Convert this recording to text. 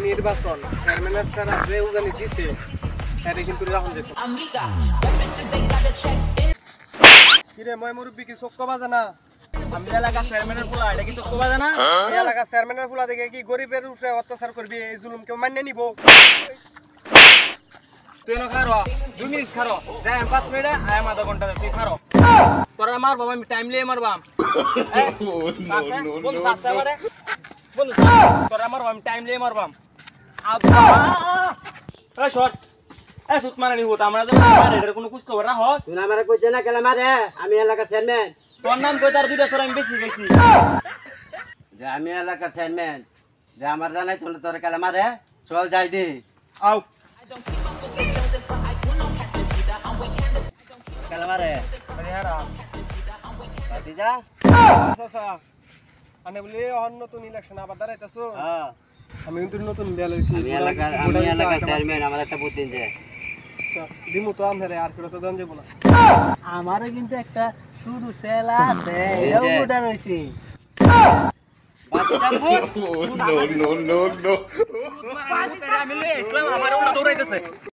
নির্বাচন চেয়ারম্যানের স্যার যে উজানি দিছে এটা কিন্তু রাখুন যেত কিরে মই মুরব্বি কি চক্ক বাজে না আমি এলাকা চেয়ারম্যানের পোলা এটা কি চক্ক বাজে না এই এলাকা চেয়ারম্যানের পোলা দেখে কি গরিবের উপরে অত্যাচার করবি এই জুলুম কেউ মান্য নিব তুই না খারো 2 মিনিট খারো যাই 5 মিনিট আয় আধা ঘন্টা তুই খারো তোরা মারবাম আমি টাইম লিয়ে মারবাম বন্ধু সাথে মারে বন্ধু তোরা মারবাম আমি টাইম লিয়ে মারবাম এই শট এই সুত মারানি হতো আমরা তো মারে এর কোনো কুছ খবর না হস তুই আমারে কইতে না কেলা মারে আমি এলাকা চেয়ারম্যান তোর নাম কই তার দুইটা ছড়া আমি বেশি গেছি যে আমি এলাকা চেয়ারম্যান যে আমার জানাই তোর কেলা মারে চল যাই দি আও কেলা মারে আরে হারা বাসি যা আচ্ছা আনে বলি অন্য নতুন ইলেকশন আবার দাঁড়াইতাছো হ্যাঁ আমি কিন্তু নতুন বেল হইছি আমি এলাকা চেয়ারম্যান আমার একটা বুদ্ধি দে দিমু তো আমরে আর কেউ তো দাম যাব না আমারও কিন্তু একটা শুরু সেলা আছে এও গোটা রইছে বাসি যা আমি লয়ে ইসলাম আমার উল্টো দৌড়াইতেছে